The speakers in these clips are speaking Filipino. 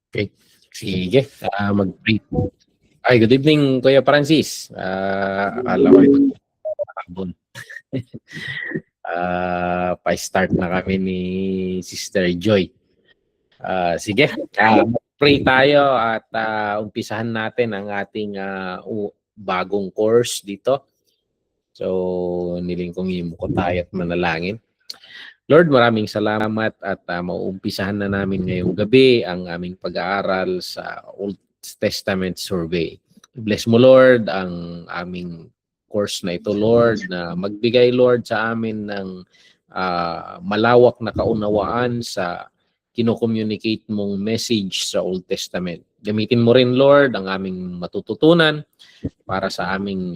Okay. Sige, mag-brief. Ay, good evening, Kuya Francis. Akala ko ito hapon. Pa-start na kami ni Sister Joy. Sige, pray tayo at umpisahan natin ang ating bagong course dito. So, nilingkong ko tayo at manalangin. Lord, maraming salamat at mauumpisahan na namin ngayong gabi ang aming pag-aaral sa Old Testament Survey. Bless mo, Lord, ang aming course na ito, Lord, na magbigay, Lord, sa amin ng malawak na kaunawaan sa kino-communicate mong message sa Old Testament. Gamitin mo rin, Lord, ang aming matututunan para sa aming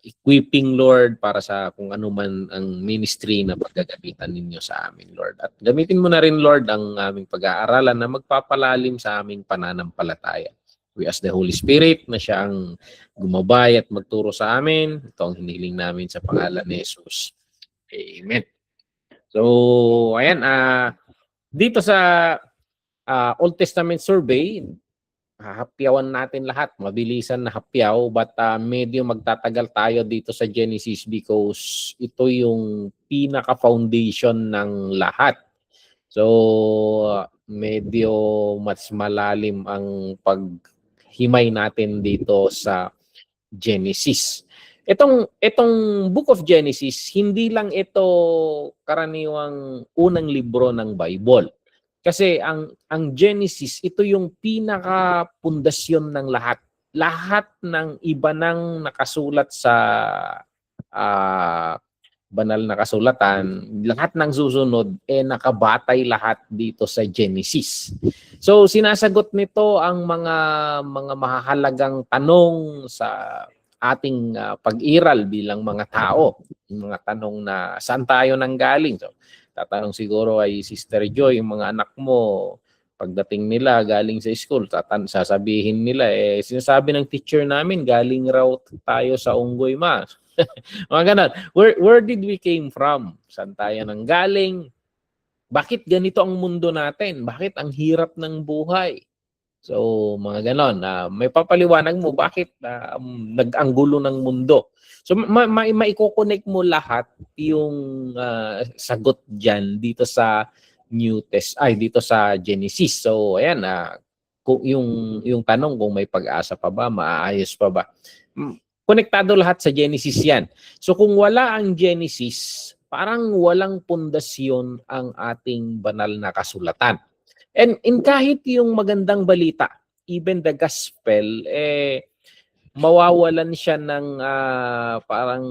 equipping, Lord, para sa kung ano man ang ministry na paggagamitan ninyo sa amin, Lord. At gamitin mo na rin, Lord, ang aming pag-aaralan na magpapalalim sa aming pananampalataya. We ask the Holy Spirit na siya ang gumabay at magturo sa amin. Ito ang hiniling namin sa pangalan ni Jesus. Amen. So, ayan, dito sa Old Testament Survey, hahapyawan natin lahat. Mabilisan na hapyaw, but medyo magtatagal tayo dito sa Genesis because ito yung pinaka-foundation ng lahat. So, medyo mas malalim ang paghimay natin dito sa Genesis. Itong Book of Genesis, hindi lang ito karaniwang unang libro ng Bible. Kasi ang Genesis, ito yung pinaka-pundasyon ng lahat. Lahat ng iba nang nakasulat sa banal na kasulatan, lahat ng susunod nakabatay lahat dito sa Genesis. So sinasagot nito ang mga mahahalagang tanong sa ating pag-iral bilang mga tao. Yung mga tanong na saan tayo nanggaling? So tatanong siguro ay Sister Joy, yung mga anak mo, pagdating nila galing sa school, sasabihin nila, sinasabi ng teacher namin, galing raw tayo sa Unggoy, ma. Mga ganun. Where did we came from? Saan tayo nanggaling? Bakit ganito ang mundo natin? Bakit ang hirap ng buhay? So, mga ganon. May papaliwanag mo bakit nag-anggulo ng mundo. So, maiko-connect mo lahat yung sagot dyan dito sa dito sa Genesis. So, ayan, kung yung tanong kung may pag-asa pa ba, maayos pa ba. Konektado lahat sa Genesis yan. So, kung wala ang Genesis, parang walang pundasyon ang ating banal na kasulatan. And kahit yung magandang balita, even the gospel, mawawalan siya ng parang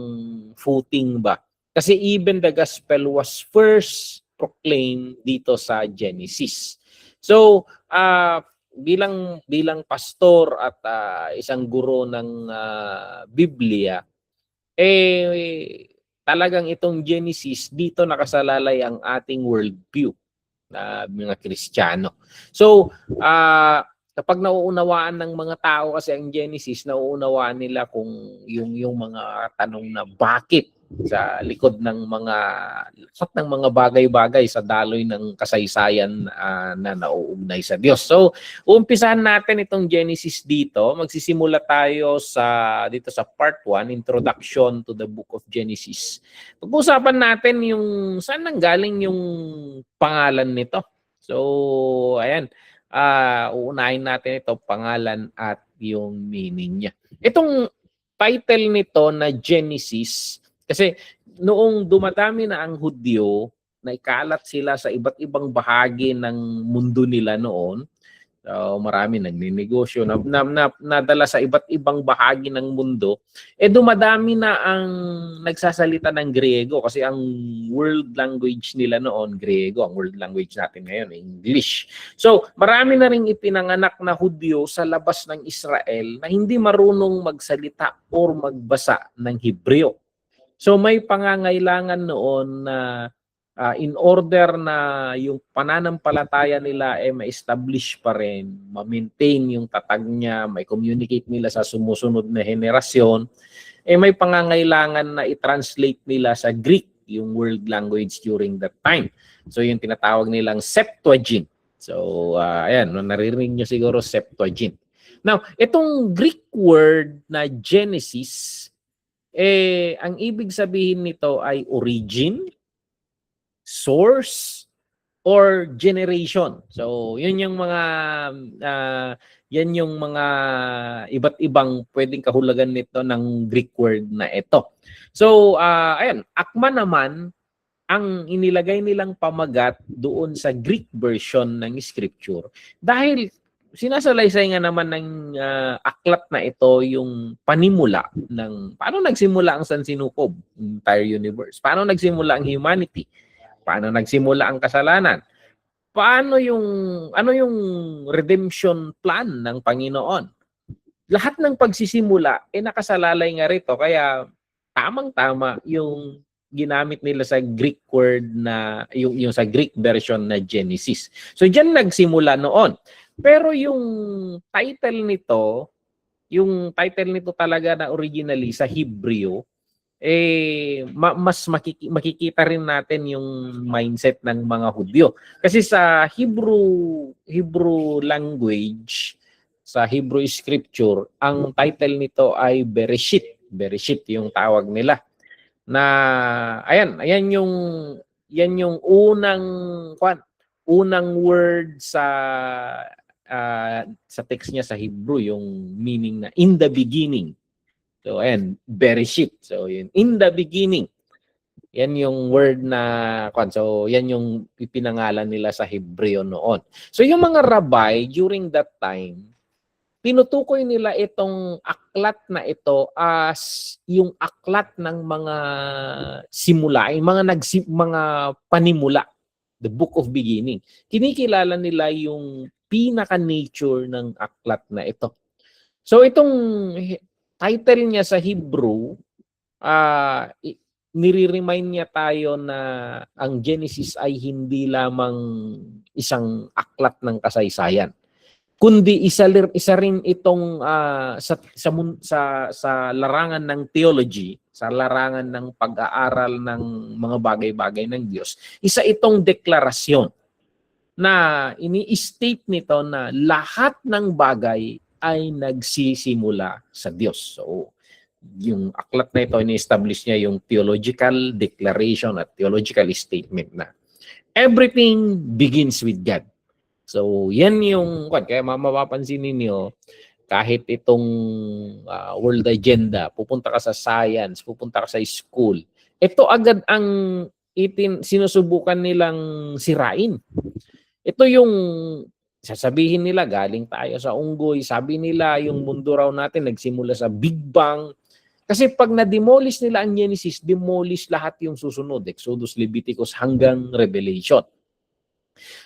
footing ba? Kasi even the gospel was first proclaimed dito sa Genesis. So, bilang pastor at isang guro ng Biblia, talagang itong Genesis, dito nakasalalay ang ating worldview na mga Kristiyano. So, kapag nauunawaan ng mga tao kasi ang Genesis, nauunawaan nila kung yung mga tanong na bakit sa likod ng mga bagay-bagay sa daloy ng kasaysayan na nauugnay sa Diyos. So, umpisahan natin itong Genesis dito. Magsisimula tayo dito sa part 1, Introduction to the Book of Genesis. Pag-usapan natin yung saan nanggaling yung pangalan nito. So, ayan. Uunahin natin ito, pangalan at yung meaning niya. Itong title nito na Genesis, kasi noong dumadami na ang Hudyo, na ikalat sila sa iba't ibang bahagi ng mundo nila noon. So, marami nagninegosyo, nadala sa iba't ibang bahagi ng mundo. Dumadami na ang nagsasalita ng Griego kasi ang world language nila noon, Griego. Ang world language natin ngayon, English. So, marami na ring ipinanganak na Hudyo sa labas ng Israel na hindi marunong magsalita or magbasa ng Hebreo. So, may pangangailangan noon na in order na yung pananampalataya nila ma-establish pa rin, ma-maintain yung tatag niya, may communicate nila sa sumusunod na henerasyon, may pangangailangan na i-translate nila sa Greek, yung world language during that time. So yung tinatawag nilang Septuagint. So, ayan, naririnig nyo siguro Septuagint. Now, itong Greek word na Genesis, ang ibig sabihin nito ay origin, source, or generation. So, yun yung mga yan yung mga iba't ibang pwedeng kahulugan nito ng Greek word na ito. So, ayan, akma naman ang inilagay nilang pamagat doon sa Greek version ng scripture dahil sinasalaysay nga naman ng aklat na ito yung panimula ng paano nagsimula ang sansinukob, entire universe. Paano nagsimula ang humanity? Paano nagsimula ang kasalanan? Paano ano yung redemption plan ng Panginoon? Lahat ng pagsisimula nakasalalay nga rito kaya tamang-tama yung ginamit nila sa Greek word na yung sa Greek version na Genesis. So diyan nagsimula noon. Pero yung title nito talaga na originally sa Hebreo mas makikita rin natin yung mindset ng mga Hudyo. Kasi sa Hebrew language, sa Hebrew scripture, ang title nito ay Bereshit. Bereshit yung tawag nila. Na ayan yung unang word sa text niya sa Hebrew, yung meaning na in the beginning. So, ayan, Bereshit. So, yun, in the beginning. Yan yung word na, so, yan yung ipinangalan nila sa Hebreo noon. So, yung mga rabbi, during that time, tinutukoy nila itong aklat na ito as yung aklat ng mga simula, mga panimula, the book of beginning. Kinikilala nila yung pinaka-nature ng aklat na ito. So, itong title niya sa Hebrew, nire-remind niya tayo na ang Genesis ay hindi lamang isang aklat ng kasaysayan, kundi isa rin itong sa larangan ng theology, sa larangan ng pag-aaral ng mga bagay-bagay ng Diyos. Isa itong deklarasyon na ini-state nito na lahat ng bagay ay nagsisimula sa Diyos. So, yung aklat na ito, ini-establish niya yung theological declaration at theological statement na everything begins with God. So, yan yung, kaya mapapansin ninyo, kahit itong world agenda, pupunta ka sa science, pupunta ka sa school, ito agad ang sinusubukan nilang sirain. Ito yung sasabihin nila, galing tayo sa unggoy. Sabi nila, yung mundo raw natin nagsimula sa Big Bang. Kasi pag na-demolish nila ang Genesis, demolish lahat yung susunod. Exodus, Leviticus, hanggang Revelation.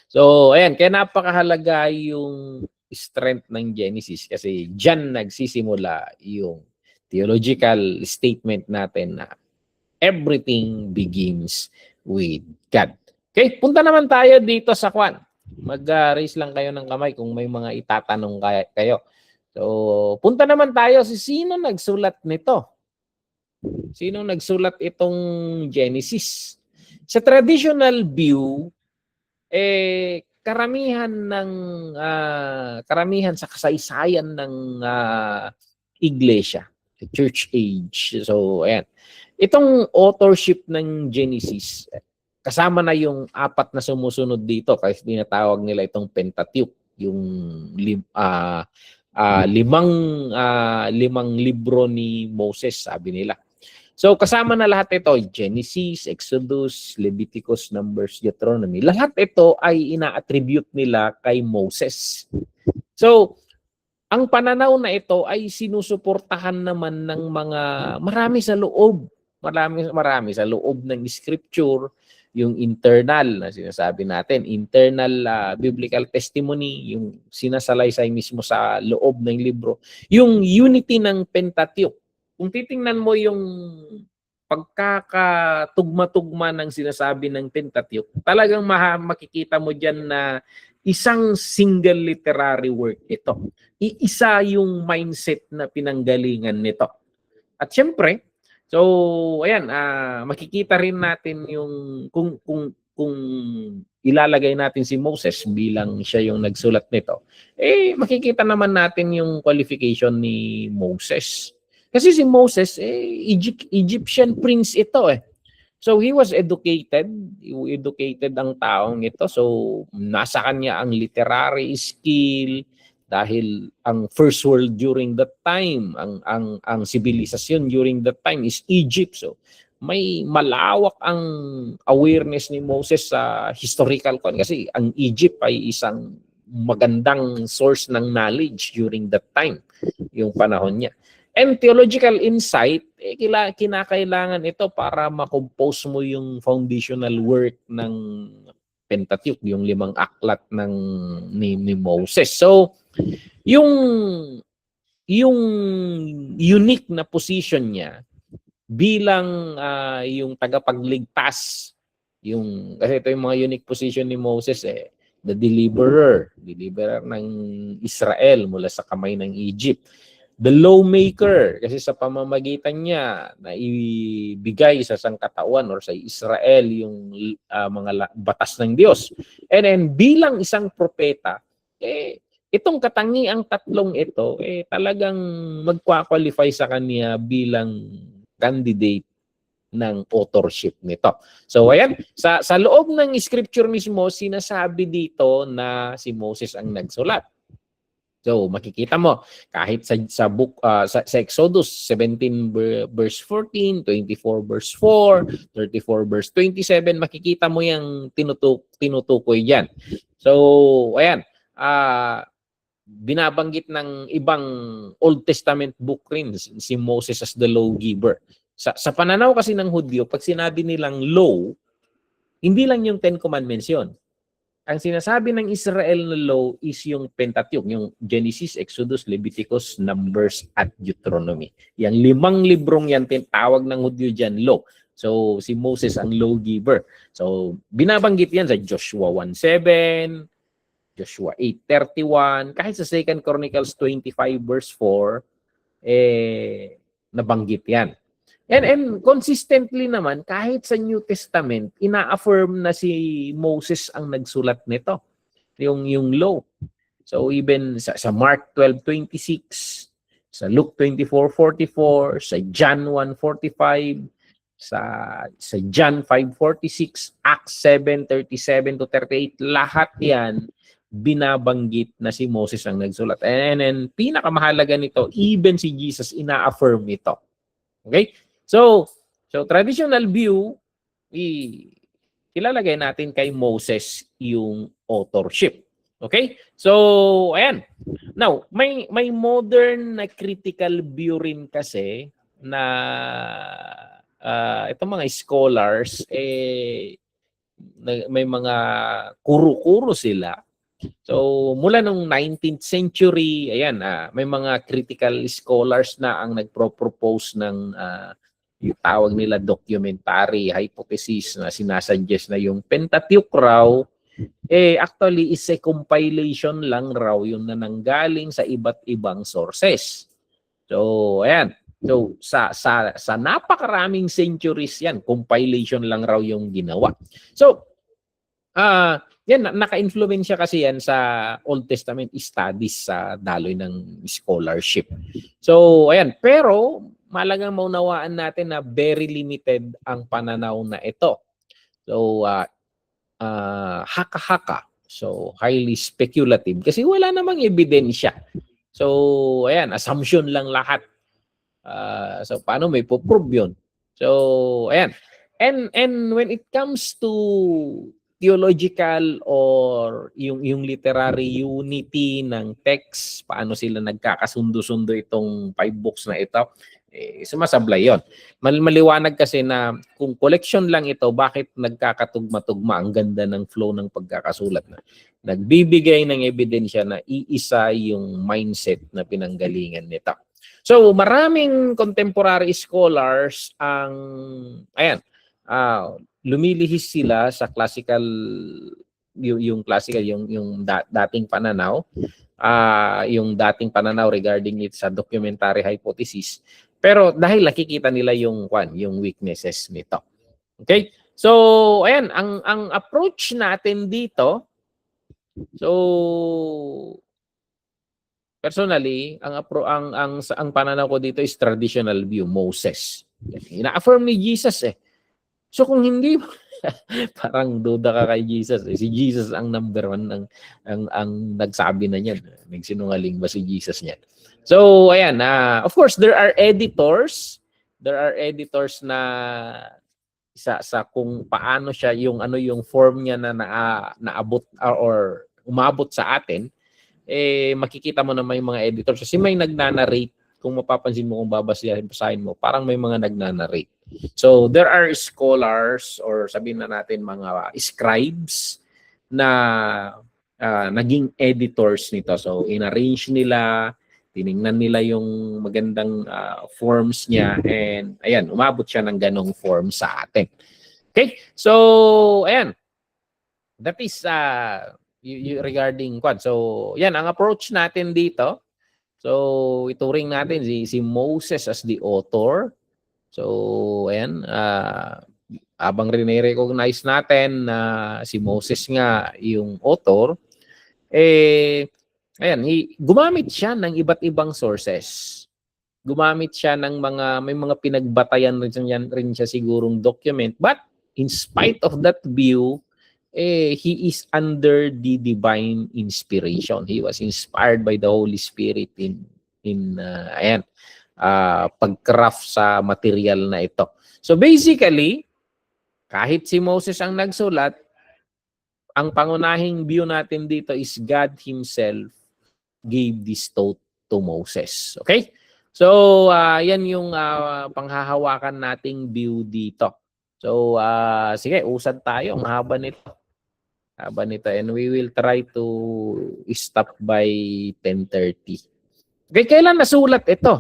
So, ayan, kaya napakahalaga yung strength ng Genesis kasi dyan nagsisimula yung theological statement natin na everything begins with God. Okay, punta naman tayo dito sa Kwan. Mag-raise lang kayo ng kamay kung may mga itatanong kayo. So, punta naman tayo si sino nagsulat nito? Sino nagsulat itong Genesis? Sa traditional view, karamihan sa kasaysayan ng iglesia, the church age. So, ayan. Itong authorship ng Genesis, kasama na yung apat na sumusunod dito kasi tinatawag nila itong Pentateuch, yung limang libro ni Moses, sabi nila. So kasama na lahat ito, Genesis, Exodus, Leviticus, Numbers, Deuteronomy. Lahat ito ay ina-attribute nila kay Moses. So ang pananaw na ito ay sinusuportahan naman ng mga marami sa loob sa loob ng scripture, yung internal na sinasabi natin, internal biblical testimony, yung sinasalaysay mismo sa loob ng libro, yung unity ng Pentateuch. Kung titingnan mo yung pagkakatugma-tugma ng sinasabi ng Pentateuch, talagang makikita mo dyan na isang single literary work ito. Iisa yung mindset na pinanggalingan nito. At syempre, so ayan, makikita rin natin yung kung ilalagay natin si Moses bilang siya yung nagsulat nito, makikita naman natin yung qualification ni Moses. Kasi si Moses, Egyptian prince ito eh. So he was educated, educated ang taong ito. So nasa kanya ang literary skill dahil ang first world during that time, ang sibilisasyon during that time is Egypt. So may malawak ang awareness ni Moses sa historical kasi ang Egypt ay isang magandang source ng knowledge during that time, yung panahon niya. And theological insight, kinakailangan ito para makompose mo yung foundational work ng Pentateuch, yung 5 aklat ni Moses. So, yung unique na position niya bilang yung tagapagligtas, kasi ito yung mga unique position ni Moses the deliverer ng Israel mula sa kamay ng Egypt. The lawmaker, kasi sa pamamagitan niya na ibigay sa sangkatawan or sa Israel yung mga batas ng Diyos. And then bilang isang propeta, itong katangiang tatlong ito, talagang magkwa-qualify sa kanya bilang candidate ng authorship nito. So ayan, sa loob ng scripture mismo, sinasabi dito na si Moses ang nagsulat. So makikita mo kahit sa book sa Exodus 17 verse 14, 24 verse 4, 34 verse 27, makikita mo yung tinutukoy diyan. So ayan, binabanggit ng ibang Old Testament book rin si Moses as the lawgiver. Sa pananaw kasi ng Hudyo, pag sinabi nilang law, hindi lang yung 10 Commandments yun. Ang sinasabi ng Israel na law is yung Pentateuch, yung Genesis, Exodus, Leviticus, Numbers, at Deuteronomy. Yang 5 librong yan, tawag ng Hudyo dyan, law. So, si Moses ang lawgiver. So, binabanggit yan sa Joshua 1:7, Joshua 8:31, kahit sa 2 Chronicles 25 verse 4, nabanggit yan. And consistently naman, kahit sa New Testament, ina-affirm na si Moses ang nagsulat nito, yung law. So even sa Mark 12:26, sa Luke 24:44, sa John 1:45, sa John 5:46, Acts 7:37 to 38, lahat yan binabanggit na si Moses ang nagsulat. And pinakamahalaga nito, even si Jesus ina-affirm ito. Okay? So traditional view, ilalagay natin kay Moses yung authorship. Okay? So, ayan. Now, may modern na critical view rin kasi na itong mga scholars, may mga kuro-kuro sila. So, mula nung 19th century, ayan, may mga critical scholars na ang nagpro-propose ng yung tawag nila documentary hypothesis na sinasuggest na yung Pentateuch raw, actually is a compilation lang raw yung nananggaling sa iba't ibang sources. So, ayan. So, sa napakaraming centuries yan, compilation lang raw yung ginawa. So, yan, naka-influensya kasi yan sa Old Testament studies sa daloy ng scholarship. So, ayan. Pero, malagang maunawaan natin na very limited ang pananaw na ito. So, haka-haka. So, highly speculative. Kasi wala namang ebidensya. So, ayan, assumption lang lahat. So, paano may po-prove yun? So, ayan. And when it comes to theological or yung literary unity ng text, paano sila nagkakasundo-sundo itong 5 books na ito, sumasablay yon. Maliwanag kasi na kung collection lang ito, bakit nagkakatugma-tugma? Ang ganda ng flow ng pagkakasulat na nagbibigay ng ebidensya na iisa yung mindset na pinanggalingan nito. So maraming contemporary scholars ang lumilihis sila sa classical yung dating pananaw, yung dating pananaw regarding it sa documentary hypothesis. Pero dahil nakikita nila yung weaknesses nito. Okay? So, ayan, ang approach natin dito, so personally, ang pananaw ko dito is traditional view, Moses. Ina-affirm ni Jesus eh. So kung hindi parang duda ka kay Jesus eh. Si Jesus ang number one ang nagsabi na niyan. Nagsinungaling ba si Jesus niyan? So ayan, of course there are editors. There are editors na sa kung paano siya yung ano yung form niya na naabot or umabot sa atin, eh makikita mo na may mga editors kasi may nagnanarrate. Kung mapapansin mo, kung babasahin mo, parang may mga nagnanarrate. So there are scholars or sabihin na natin mga scribes na naging editors nito. So inarrange nila, tiningnan nila yung magandang forms niya, and ayan, umabot siya ng ganong form sa atin. Okay? So ayan. That is regarding quad. So yan ang approach natin dito. So ituring natin si Moses as the author. So ayan, habang rin-recognize natin na si Moses nga yung author, eh ayan, gumamit siya ng iba't ibang sources. Gumamit siya ng may mga pinagbatayan rin siya sigurong document, but in spite of that view, he is under the divine inspiration. He was inspired by the Holy Spirit in pag-craft sa material na ito. So basically, kahit si Moses ang nagsulat, ang pangunahing view natin dito is God Himself gave this to Moses. Okay? So, yan yung panghahawakan nating view dito. So, sige, usad tayo. Mahaba nito. And we will try to stop by 10:30. Okay, kailan nasulat ito?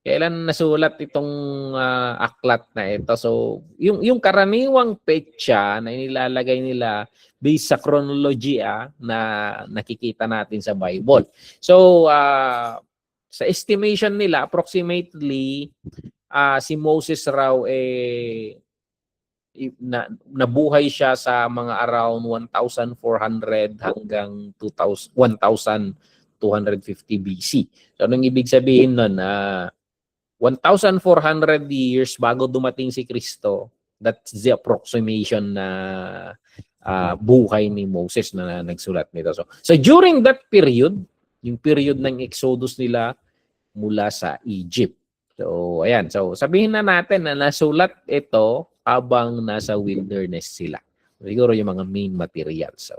Kailan nasulat itong aklat na ito? So, yung karaniwang petsa na inilalagay nila based sa chronology na nakikita natin sa Bible. So, sa estimation nila, approximately, si Moses raw nabuhay siya sa mga around 1,400 hanggang 1,250 BC. So, anong ibig sabihin nun? 1,400 years bago dumating si Kristo, that's the approximation na buhay ni Moses na nagsulat nito. So during that period, yung period ng Exodus nila mula sa Egypt. So, ayan. So, sabihin na natin na nasulat ito habang nasa wilderness sila. Siguro yung mga main materials. So,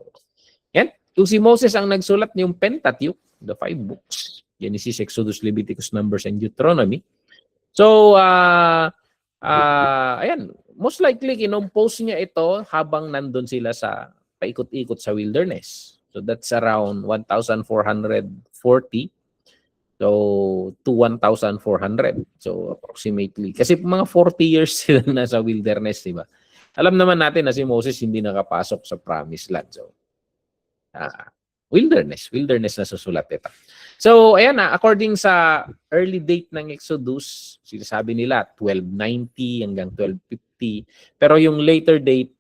yan. Kung si Moses ang nagsulat yung Pentateuch, the 5 books, Genesis, Exodus, Leviticus, Numbers, and Deuteronomy. So, ayan. Most likely, kinompose niya ito habang nandun sila sa paikot-ikot sa wilderness. So, that's around 1,440 to 1,400. So, approximately. Kasi mga 40 years sila nasa wilderness, di ba? Alam naman natin na si Moses hindi nakapasok sa promised land. So, wilderness na susulat ito. So, ayan according sa early date ng Exodus, sinasabi nila 1290 hanggang 1250. Pero yung later date,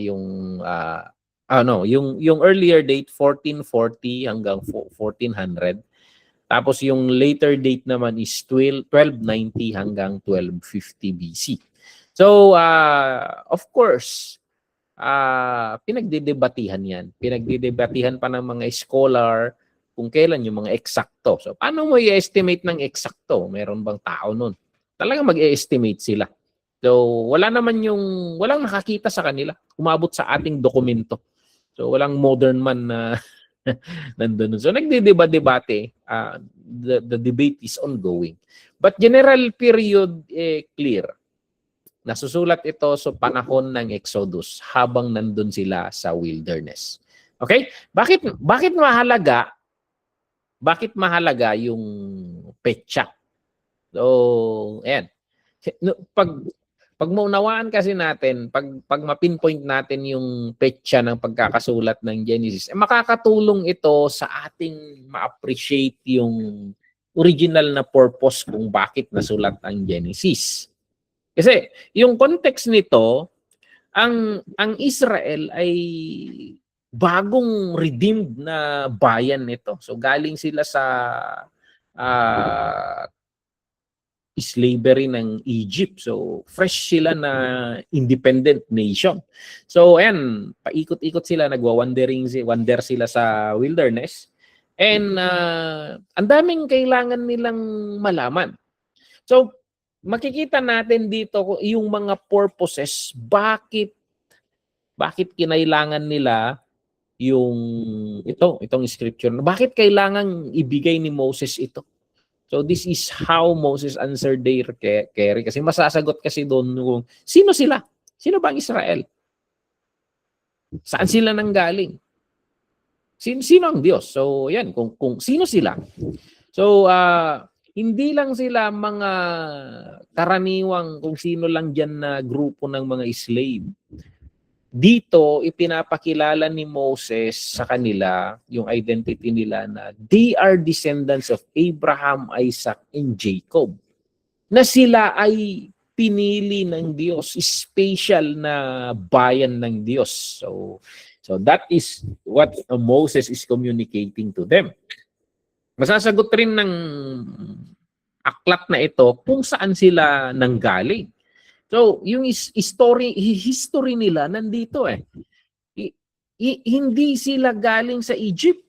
yung earlier date 1440 hanggang 1400. Tapos yung later date naman is 1290 hanggang 1250 BC. So, of course, pinagdidebatihan yan. Pinagdidebatihan pa ng mga scholar kung kailan yung mga eksakto. So, paano mo i-estimate ng eksakto? Meron bang tao nun? Talagang mag-i-estimate sila. So, walang nakakita sa kanila. Umabot sa ating dokumento. So, walang modern man na nandun. So, nagdidebate. The debate is ongoing. But general period, clear. Nasusulat ito sa panahon ng Exodus habang nandun sila sa wilderness. Okay? Bakit mahalaga? Bakit mahalaga yung petsa? So, ayan. Pag maunawaan kasi natin, pag mapinpoint natin yung petsa ng pagkakasulat ng Genesis, makakatulong ito sa ating ma-appreciate yung original na purpose kung bakit nasulat ang Genesis. Kasi yung context nito, ang Israel ay bagong redeemed na bayan nito. So galing sila sa uh, slavery ng Egypt. So fresh sila na independent nation. So ayan, paikot-ikot sila, wander sila sa wilderness. And ang daming kailangan nilang malaman. So makikita natin dito yung mga purposes, bakit kinailangan nila yung itong scripture. Bakit kailangan ibigay ni Moses ito? So this is how Moses answered their query. Kasi masasagot kasi doon kung sino sila? Sino ba ang Israel? Saan sila nanggaling? Sino ang Diyos? So yan, kung sino sila. So hindi lang sila mga karaniwang kung sino lang diyan na grupo ng mga slave. Dito, ipinapakilala ni Moses sa kanila yung identity nila na they are descendants of Abraham, Isaac, and Jacob. Na sila ay pinili ng Diyos, special na bayan ng Diyos. So that is what Moses is communicating to them. Masasagot rin ng aklat na ito kung saan sila nanggaling. So, yung history nila nandito eh. Hindi sila galing sa Egypt.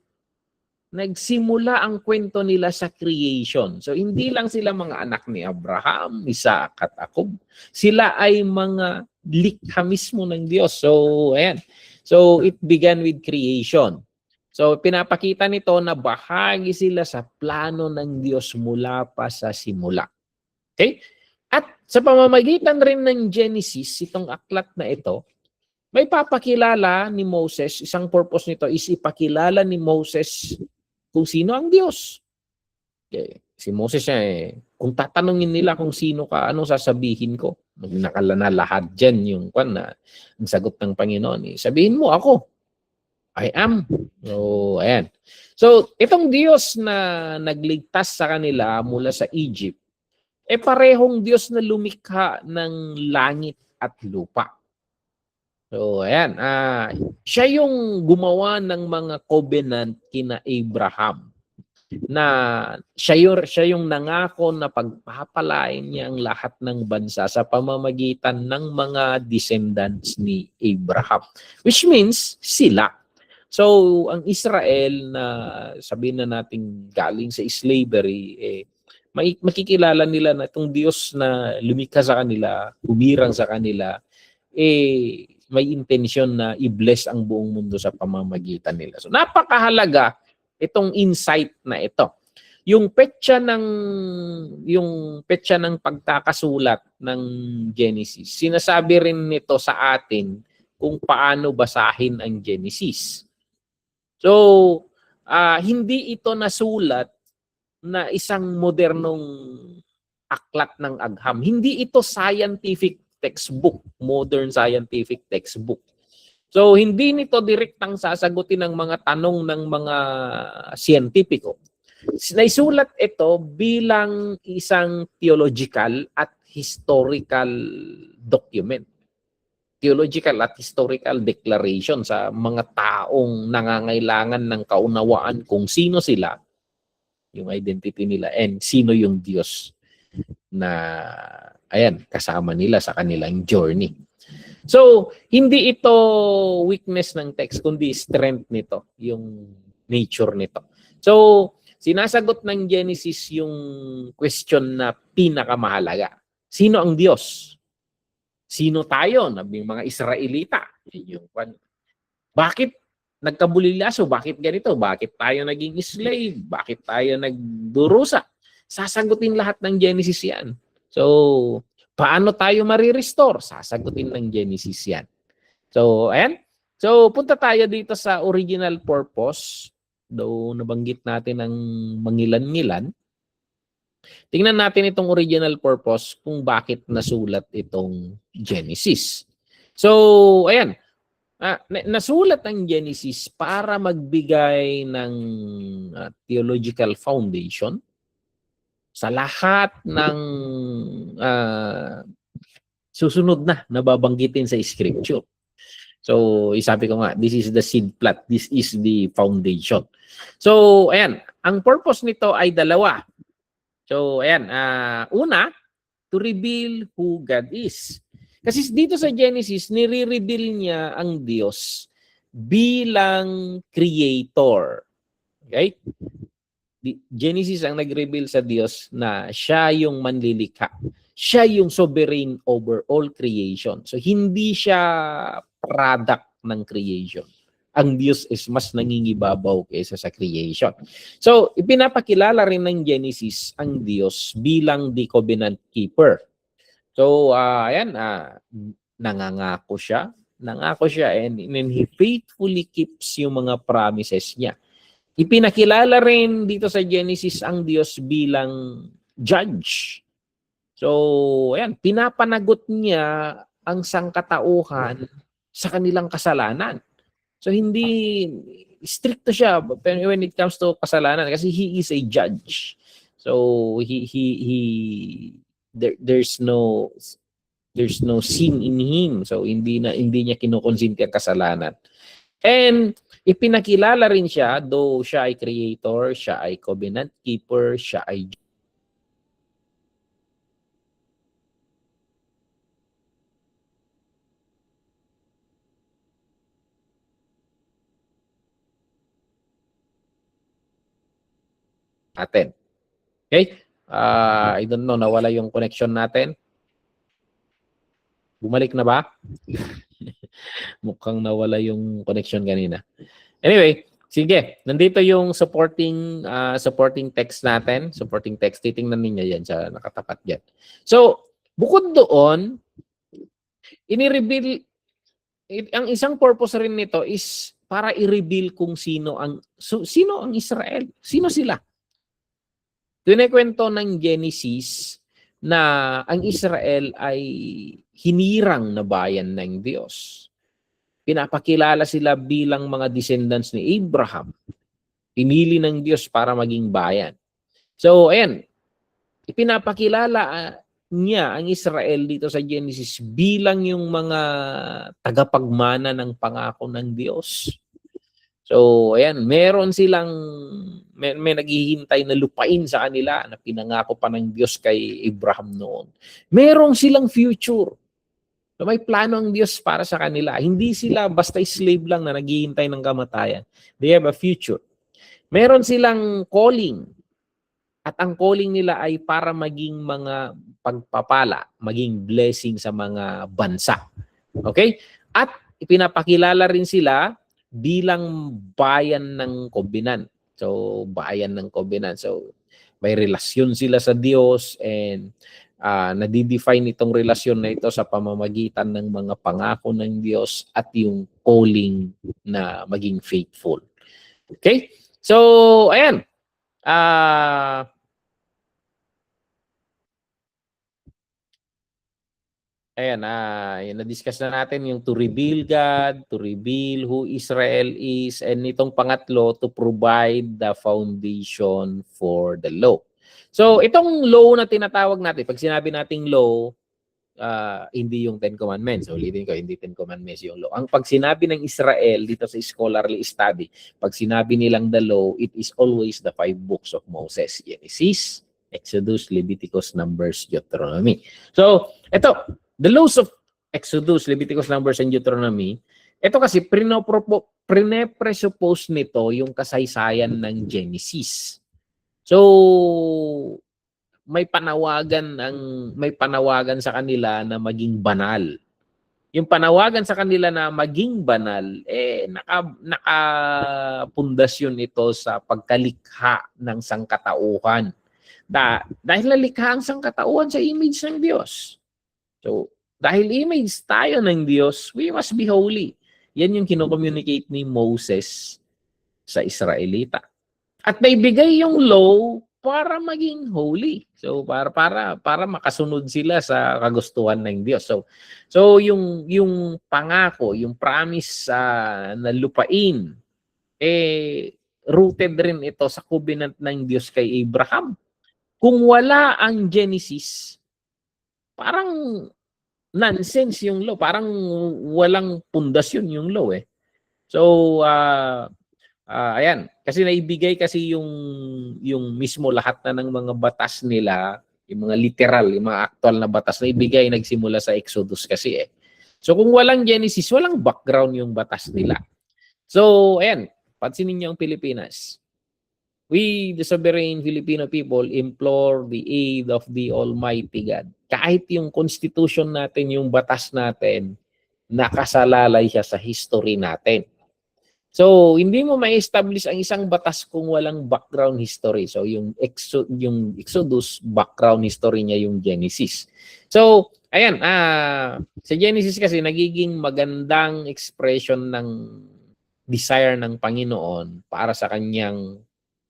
Nagsimula ang kwento nila sa creation. So, hindi lang sila mga anak ni Abraham, Isaac at Jacob. Sila ay mga likha mismo ng Diyos. So, ayan. So, it began with creation. So, pinapakita nito na bahagi sila sa plano ng Diyos mula pa sa simula. Okay? At sa pamamagitan rin ng Genesis, itong aklat na ito, may papakilala ni Moses, isang purpose nito is ipakilala ni Moses kung sino ang Diyos. Okay. Si Moses kung tatanungin nila kung sino ka, anong sasabihin ko? Nakalana lahat dyan yung ang sagot ng Panginoon. Sabihin mo ako, I am. So, ayan. So, itong Diyos na nagligtas sa kanila mula sa Egypt, parehong Diyos na lumikha ng langit at lupa. So, ayan. Siya yung gumawa ng mga covenant kina Abraham. Na siya yung nangako na pagpapalain niya ang lahat ng bansa sa pamamagitan ng mga descendants ni Abraham. Which means, sila. So, ang Israel na sabihin na natin galing sa slavery, makikilala nila na itong Diyos na lumikha sa kanila, humirang sa kanila, may intensyon na i-bless ang buong mundo sa pamamagitan nila. So napakahalaga itong insight na ito. Yung petsa ng pagkakasulat ng Genesis, sinasabi rin nito sa atin kung paano basahin ang Genesis. So, hindi ito nasulat na isang modernong aklat ng agham. Hindi ito scientific textbook, modern scientific textbook. So, hindi nito direktang sasagutin ng mga tanong ng mga siyentipiko. Naisulat ito bilang isang theological at historical document. Theological at historical declaration sa mga taong nangangailangan ng kaunawaan kung sino sila, yung identity nila, and sino yung Diyos na kasama nila sa kanilang journey. So, hindi ito weakness ng text, kundi strength nito, yung nature nito. So, sinasagot ng Genesis yung question na pinakamahalaga. Sino ang Diyos? Sino tayo? Nabing mga Israelita. Bakit nagkabulilaso? Bakit ganito? Bakit tayo naging slave? Bakit tayo nagdurusa? Sasagutin lahat ng Genesis yan. So, paano tayo marirestore? Sasagutin ng Genesis yan. So, ayan. So, punta tayo dito sa original purpose. Though nabanggit natin ang mangilan-ngilan. Tingnan natin itong original purpose kung bakit nasulat itong Genesis. So, ayan. Nasulat ang Genesis para magbigay ng theological foundation sa lahat ng susunod na nababanggitin sa scripture. So, sabi ko nga, this is the seed plot. This is the foundation. So, ayan. Ang purpose nito ay dalawa. So, ayan. Una, to reveal who God is. Kasi dito sa Genesis, nire-reveal niya ang Diyos bilang creator. Okay? Genesis ang nag-reveal sa Diyos na siya yung manlilikha. Siya yung sovereign over all creation. So, hindi siya product ng creation. Ang Diyos is mas nangingibabaw kaysa sa creation. So, ipinapakilala rin ng Genesis ang Diyos bilang the covenant keeper. So, ayan, nangangako siya. Nangako siya and he faithfully keeps yung mga promises niya. Ipinakilala rin dito sa Genesis ang Diyos bilang judge. So, ayan, pinapanagot niya ang sangkatauhan sa kanilang kasalanan. So, hindi stricto siya when it comes to kasalanan kasi he is a judge. So, there's no sin in him. So, hindi niya kinukonsinti ang kasalanan. And ipinakilala rin siya, though siya ay creator, siya ay covenant keeper, siya ay natin. Okay? I don't know, nawala yung connection natin. Bumalik na ba? Mukhang nawala yung connection kanina. Anyway, sige. Nandito yung supporting text natin. Supporting text. Titingnan ninyo yan sa nakatapat dyan. So, bukod doon, ang isang purpose rin nito is para i-reveal kung sino ang Israel. Sino sila? Kwento ng Genesis na ang Israel ay hinirang na bayan ng Diyos. Pinapakilala sila bilang mga descendants ni Abraham. Pinili ng Diyos para maging bayan. So, ayan. Ipinapakilala niya ang Israel dito sa Genesis bilang yung mga tagapagmana ng pangako ng Diyos. So, ayan, meron silang, may naghihintay na lupain sa kanila na pinangako pa ng Diyos kay Abraham noon. Meron silang future. So, may plano ang Diyos para sa kanila. Hindi sila basta slave lang na naghihintay ng kamatayan. They have a future. Meron silang calling. At ang calling nila ay para maging mga pagpapala, maging blessing sa mga bansa. Okay? At ipinapakilala rin sila bilang bayan ng covenant. So, bayan ng covenant. So, may relasyon sila sa Diyos and nadidefine itong relasyon na ito sa pamamagitan ng mga pangako ng Diyos at yung calling na maging faithful. Okay? So, ayan. Ayan, na-discuss na natin yung to reveal God, to reveal who Israel is, and itong pangatlo, to provide the foundation for the law. So, itong law na tinatawag natin, pag sinabi nating law, hindi yung Ten Commandments. Ulitin ko, hindi Ten Commandments yung law. Ang pag sinabi ng Israel dito sa scholarly study, pag sinabi nilang the law, it is always the 5 books of Moses. Genesis, Exodus, Leviticus, Numbers, Deuteronomy. So, ito, the laws of Exodus, Leviticus, Numbers, and Deuteronomy, ito kasi pre-presuppose nito yung kasaysayan ng Genesis. So, may panawagan sa kanila na maging banal. Yung panawagan sa kanila na maging banal, nakapundasyon ito sa pagkalikha ng sangkatauhan. Dahil nalikha ang sangkatauhan sa image ng Diyos. So, dahil image tayo ng Diyos, we must be holy. Yan yung kino-communicate ni Moses sa Israelita. At may bigay yung law para maging holy. So para makasunod sila sa kagustuhan ng Diyos. So yung pangako, yung promise na lupain rooted rin ito sa covenant ng Diyos kay Abraham. Kung wala ang Genesis, parang nonsense yung law. Parang walang pundasyon yung law eh. So, ayan. Kasi naibigay kasi yung mismo lahat na ng mga batas nila, yung mga literal, yung mga actual na batas na ibigay nagsimula sa Exodus kasi eh. So kung walang Genesis, walang background yung batas nila. So, ayan. Pansinin niyo ang Pilipinas. We, the sovereign Filipino people, implore the aid of the Almighty God. Kahit yung constitution natin, yung batas natin, nakasalalay siya sa history natin. So, hindi mo ma-establish ang isang batas kung walang background history. So, yung Exodus, background history niya yung Genesis. So, ayan, sa Genesis kasi nagiging magandang expression ng desire ng Panginoon para sa kanyang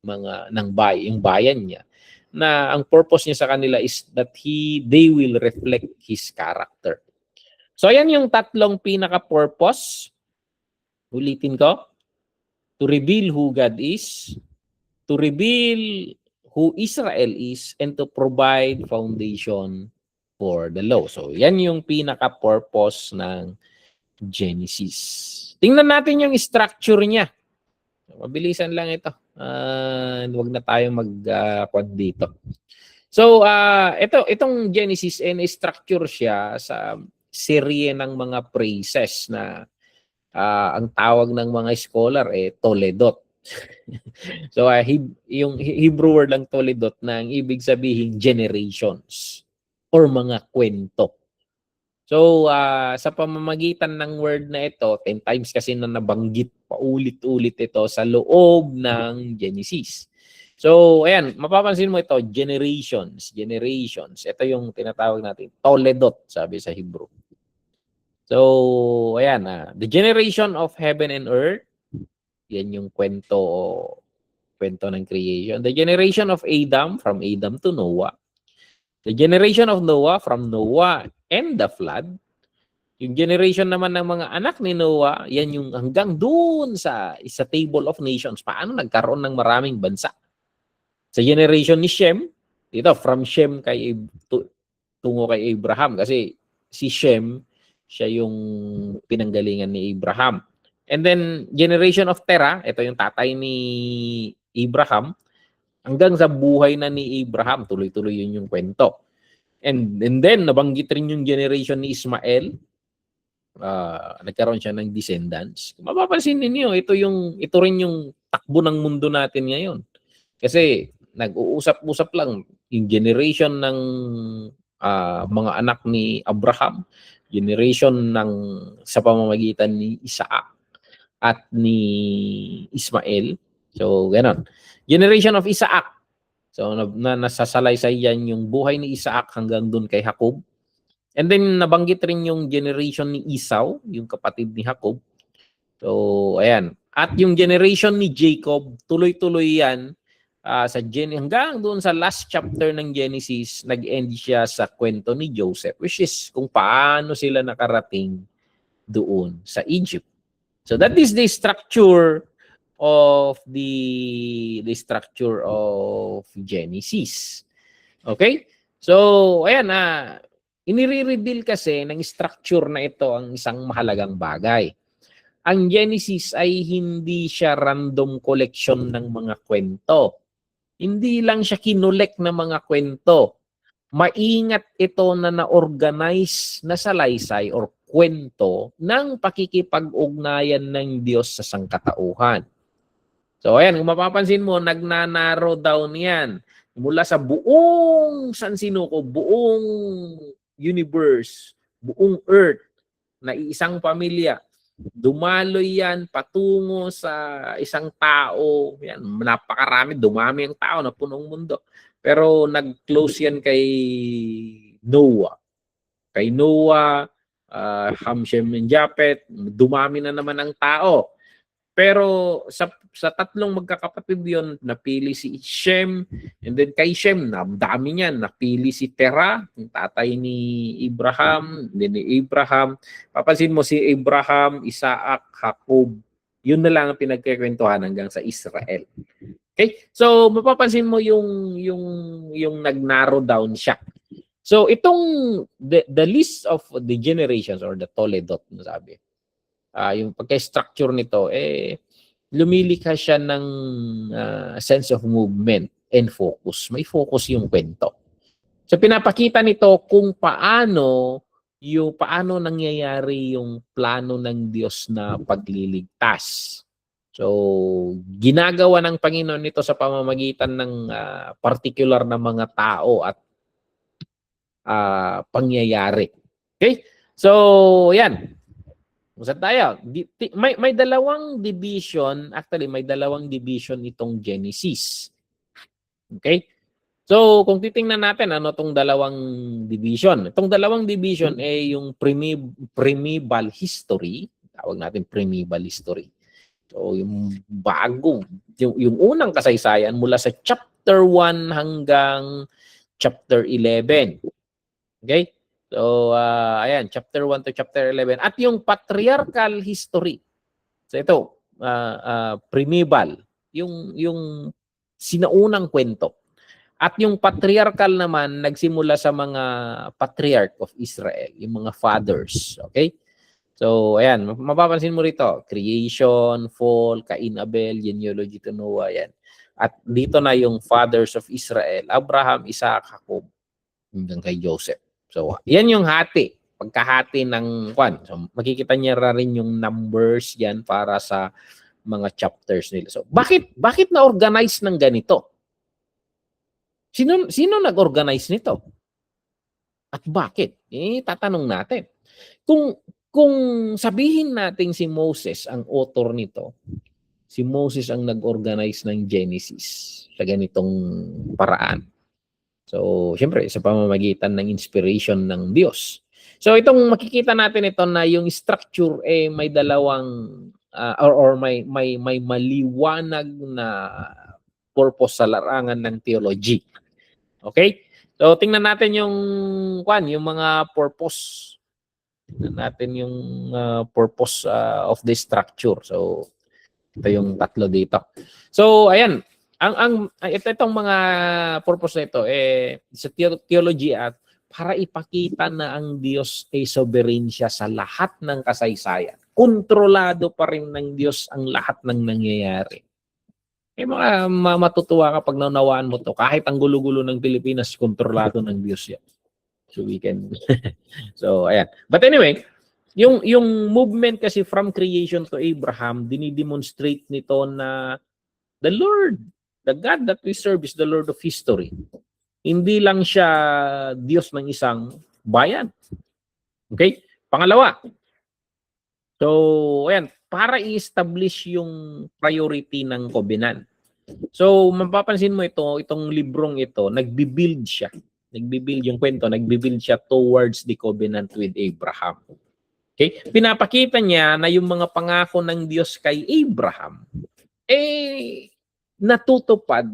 yung bayan niya, na ang purpose niya sa kanila is that they will reflect His character. So, ayan yung tatlong pinaka-purpose. Ulitin ko. To reveal who God is, to reveal who Israel is, and to provide foundation for the law. So, yan yung pinaka-purpose ng Genesis. Tingnan natin yung structure niya. Mabilisan lang ito. Huwag na tayong mag-quad dito. So, itong Genesis, structure siya sa serye ng mga phrases na ang tawag ng mga scholar Toledot. So, yung Hebrew word lang Toledot na ang ibig sabihin generations or mga kwento. So, sa pamamagitan ng word na ito, 10 times kasi na nabanggit paulit-ulit ito sa loob ng Genesis. So, ayan, mapapansin mo ito, generations. Ito yung tinatawag natin, Toledot, sabi sa Hebrew. So, ayan, the generation of heaven and earth, yan yung kwento ng creation. The generation of Adam, from Adam to Noah. The generation of Noah, from Noah and the flood. Yung generation naman ng mga anak ni Noah, yan yung hanggang doon sa table of nations. Paano nagkaroon ng maraming bansa? Sa generation ni Shem, dito, from Shem tungo kay Abraham. Kasi si Shem, siya yung pinanggalingan ni Abraham. And then, generation of Terah, ito yung tatay ni Abraham, hanggang sa buhay na ni Abraham, tuloy-tuloy yun yung kwento. And then, nabanggit rin yung generation ni Ismael, nagkaroon siya ng descendants. Kung mapapansin ninyo, ito rin yung takbo ng mundo natin ngayon. Kasi, nag-uusap-usap lang yung generation ng mga anak ni Abraham, generation sa pamamagitan ni Isaac at ni Ismael. So, ganon. Generation of Isaac. So, nasasalaysay yan yung buhay ni Isaac hanggang dun kay Jacob. And then, nabanggit rin yung generation ni Esau, yung kapatid ni Jacob. So, ayan. At yung generation ni Jacob, tuloy-tuloy yan hanggang doon sa last chapter ng Genesis, nag-end siya sa kwento ni Joseph, which is kung paano sila nakarating doon sa Egypt. So that is the structure of the structure of Genesis. Okay? So, ayan inire-reveal kasi ng structure na ito ang isang mahalagang bagay. Ang Genesis ay hindi siya random collection ng mga kwento. Hindi lang siya kinolek na mga kwento. Maingat ito na na-organize na salaysay or kwento ng pakikipag-ugnayan ng Diyos sa sangkatauhan. So ayan, kung mapapansin mo, nagnanarrow down yan. Mula sa buong sansinuko, buong universe, buong earth, na isang pamilya, dumaloy yan patungo sa isang tao. Yan, napakarami, dumami ang tao na punong mundo. Pero nag-close yan kay Noah. Kay Noah, Ham, Shem, and Japhet, dumami na naman ang tao. Pero sa tatlong magkakapatid yon, napili si Shem, and then kay Shem, dami niyan, napili si Terah, yung tatay ni Abraham, then ni Abraham. Papansin mo si Abraham, Isaac, Jacob, yun na lang ang pinagkikwentuhan hanggang sa Israel. Okay? So mapapansin mo yung nag-narrow down siya. So itong the list of the generations or the Toledot, sabi, yung pagka-structure nito, lumilikha siya ng sense of movement and focus. May focus yung kwento. So pinapakita nito kung paano nangyayari yung plano ng Diyos na pagliligtas. So ginagawa ng Panginoon nito sa pamamagitan ng particular na mga tao at pangyayari. Okay? So yan. Saan tayo? May dalawang division, actually may dalawang division itong Genesis. Okay? So, kung titingnan natin ano tong dalawang division. Itong dalawang division yung primeval history, tawag natin primeval history. So, yung bago, yung unang kasaysayan mula sa chapter 1 hanggang chapter 11. Okay? So, ayan, chapter 1 to chapter 11. At yung patriarchal history. So, ito, primeval, yung sinaunang kwento. At yung patriarchal naman, nagsimula sa mga patriarch of Israel, yung mga fathers. Okay? So, ayan, mapapansin mo rito, creation, fall, Cain, Abel, genealogy to Noah, ayan. At dito na yung fathers of Israel, Abraham, Isaac, Jacob, hanggang kay Joseph. So, yan yung hati. Pagkahati ng kwan. So, makikita niya rin yung numbers yan para sa mga chapters nila. So, bakit na-organize ng ganito? Sino nag-organize nito? At bakit? Tatanong natin. Kung sabihin natin si Moses ang author nito, si Moses ang nag-organize ng Genesis sa ganitong paraan. So, siyempre, sa pamamagitan ng inspiration ng Diyos. So, itong makikita natin ito na yung structure may dalawang or may maliwanag na purpose sa larangan ng theology. Okay? So, tingnan natin yung mga purpose. Tingnan natin yung purpose of the structure. So, ito yung tatlo dito. So, ayan. Itong mga purpose na ito sa theology at para ipakita na ang Diyos ay sovereign siya sa lahat ng kasaysayan. Kontrolado pa rin ng Diyos ang lahat ng nangyayari. Matutuwa ka pag naunawaan mo to. Kahit ang gulo-gulo ng Pilipinas, kontrolado ng Diyos yan. So we can so ayan. But anyway, yung movement kasi from creation to Abraham, dinidemonstrate nito na the Lord, the God that we serve is the Lord of history. Hindi lang siya Diyos ng isang bayan. Okay? Pangalawa. So, ayan, para i-establish yung priority ng covenant. So, mapapansin mo itong librong ito, nagbi-build siya. Nagbi-build siya towards the covenant with Abraham. Okay? Pinapakita niya na yung mga pangako ng Diyos kay Abraham natutupad.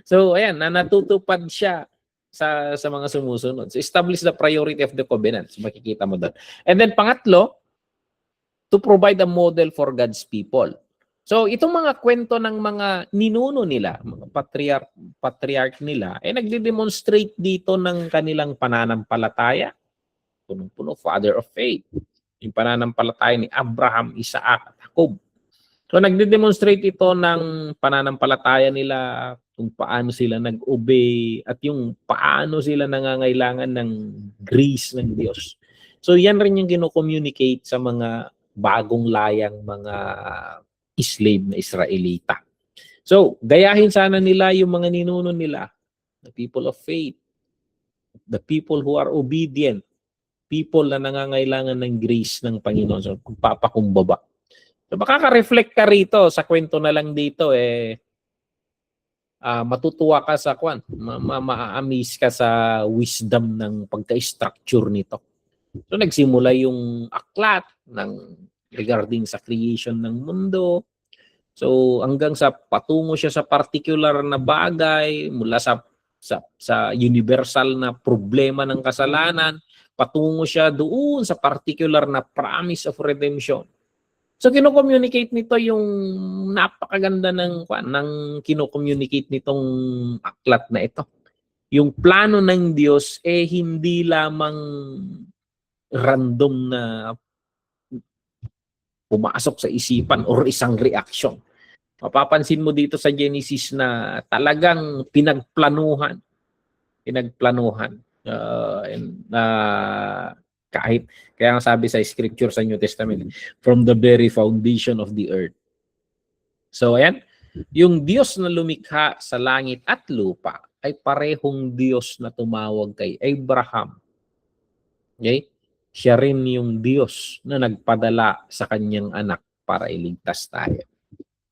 So, ayan, natutupad siya sa mga sumusunod. So, establish the priority of the covenant. So, makikita mo doon. And then, pangatlo, to provide a model for God's people. So, itong mga kwento ng mga ninuno nila, mga patriarch nila, nagde-demonstrate dito ng kanilang pananampalataya. Punong-puno, father of faith. Yung pananampalataya ni Abraham, Isaac, at Jacob. So, nagde-demonstrate ito ng pananampalataya nila, kung paano sila nag-obey, at yung paano sila nangangailangan ng grace ng Diyos. So, yan rin yung kino-communicate sa mga bagong layang mga slave na Israelita. So, gayahin sana nila yung mga ninuno nila, the people of faith, the people who are obedient, people na nangangailangan ng grace ng Panginoon. So, papakumbaba. So, makaka-reflect ka rito sa kwento na lang dito, matutuwa ka sa ma-amaze ka sa wisdom ng pagka-structure nito. So, nagsimula yung aklat regarding sa creation ng mundo. So, hanggang sa patungo siya sa particular na bagay, mula sa universal na problema ng kasalanan, patungo siya doon sa particular na promise of redemption. So, kino-communicate nito yung napakaganda ng kino-communicate nitong aklat na ito. yung plano ng Diyos hindi lamang random na pumasok sa isipan or isang reaksyon. Mapapansin mo dito sa Genesis na talagang pinagplanuhan. Kahit, kaya nga sabi sa scripture sa New Testament, from the very foundation of the earth. So ayan, yung Diyos na lumikha sa langit at lupa ay parehong Diyos na tumawag kay Abraham. Okay? Siya rin yung Diyos na nagpadala sa kanyang anak para iligtas tayo.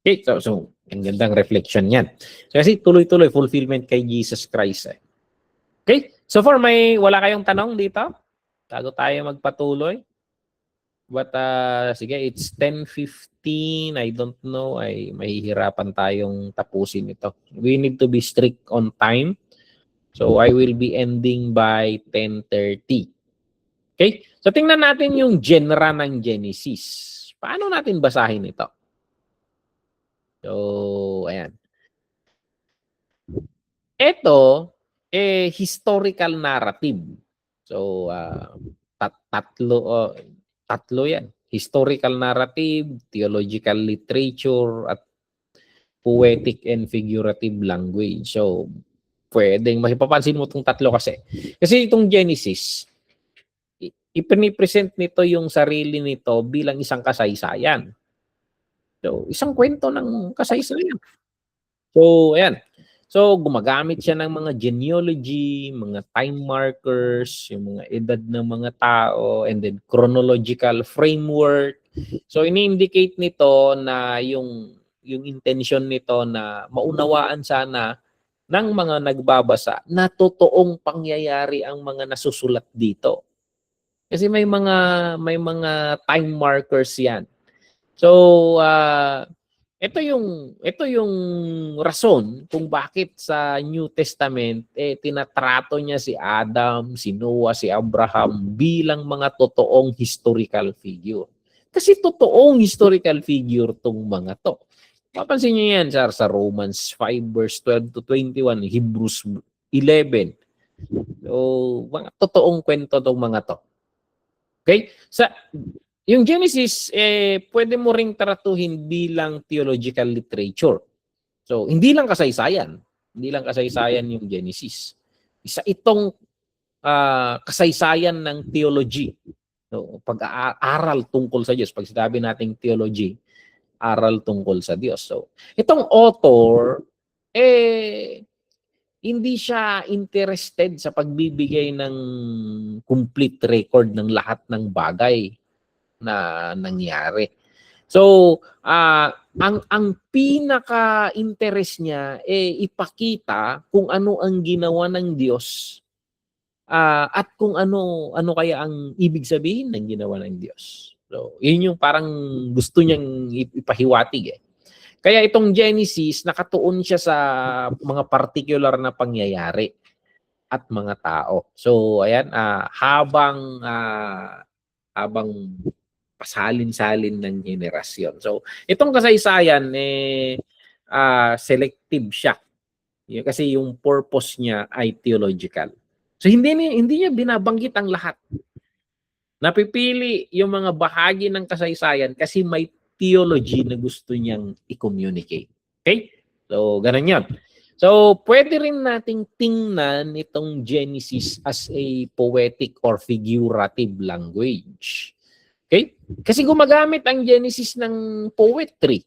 Okay, so ang gandang reflection yan. So, kasi tuloy-tuloy fulfillment kay Jesus Christ. Okay, so far wala kayong tanong dito? Bago tayo magpatuloy? But sige, it's 10:15. I don't know. Ay mahihirapan tayong tapusin ito. We need to be strict on time. So I will be ending by 10:30. Okay? So tingnan natin yung genre ng Genesis. Paano natin basahin ito? So, ayan. Ito, historical narrative. So, tatlo yan. Historical narrative, theological literature, at poetic and figurative language. So, pwedeng mapapansin mo itong tatlo kasi. Kasi itong Genesis, ipinipresent nito yung sarili nito bilang isang kasaysayan. So, isang kwento ng kasaysayan. So, ayan. So, gumagamit siya ng mga genealogy, mga time markers, yung mga edad ng mga tao, and then chronological framework. So, ini-indicate nito na yung intention nito na maunawaan sana ng mga nagbabasa na totoong pangyayari ang mga nasusulat dito. Kasi may mga time markers 'yan. So, ito yung rason kung bakit sa New Testament tinatrato niya si Adam, si Noah, si Abraham bilang mga totoong historical figure. Kasi totoong historical figure tong mga to. Papansin niyo yan sa Romans 5 verse 12 to 21, Hebrews 11. So, mga totoong kwento tong mga to. Okay? Yung Genesis, pwede mo ring tratuhin bilang theological literature. So, hindi lang kasaysayan. Hindi lang kasaysayan yung Genesis. Isa itong kasaysayan ng theology. So, pag-aaral tungkol sa Diyos. Pag sinabi nating theology, aral tungkol sa Diyos. So, itong author, hindi siya interested sa pagbibigay ng complete record ng lahat ng bagay na nangyari. So, ang pinaka-interest niya ipakita kung ano ang ginawa ng Diyos at kung ano kaya ang ibig sabihin ng ginawa ng Diyos. So, yun yung parang gusto niyang ipahiwatig. Kaya itong Genesis, nakatuon siya sa mga particular na pangyayari at mga tao. So, ayan, habang pasalin-salin ng henerasyon. So, itong kasaysayan, selective siya. Kasi yung purpose niya ay theological. So, hindi niya binabanggit ang lahat. Napipili yung mga bahagi ng kasaysayan kasi may theology na gusto niyang i-communicate. Okay? So, ganun yun. So, pwede rin nating tingnan itong Genesis as a poetic or figurative language. Okay? Kasi gumagamit ang Genesis ng poetry.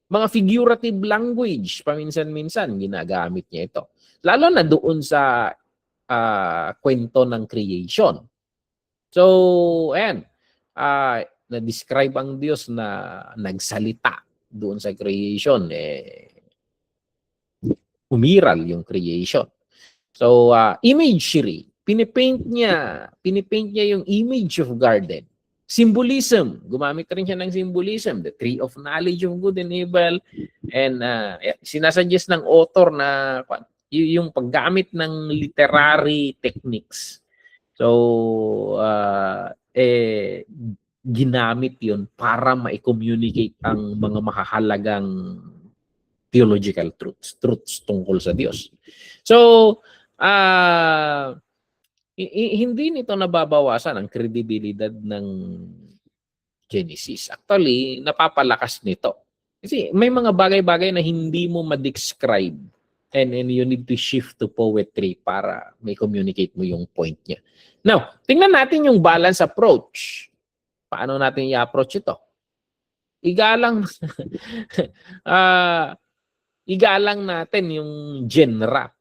Mga figurative language, paminsan-minsan ginagamit niya ito. Lalo na doon sa kwento ng creation. So, ayan. Na-describe ang Diyos na nagsalita doon sa creation. Umiral yung creation. So, imagery. Pinipaint niya yung image of garden. Symbolism. Gumamit rin siya ng symbolism. The tree of knowledge of good and evil. And sinasuggest ng author na yung paggamit ng literary techniques. So, ginamit yun para ma-communicate ang mga mahahalagang theological truths tungkol sa Diyos. So, Hindi nito nababawasan ang kredibilidad ng Genesis. Actually, napapalakas nito. Kasi may mga bagay-bagay na hindi mo ma-describe and you need to shift to poetry para may communicate mo yung point niya. Now, tingnan natin yung balance approach. Paano natin i-approach ito? Igalang ah igalang natin yung genre.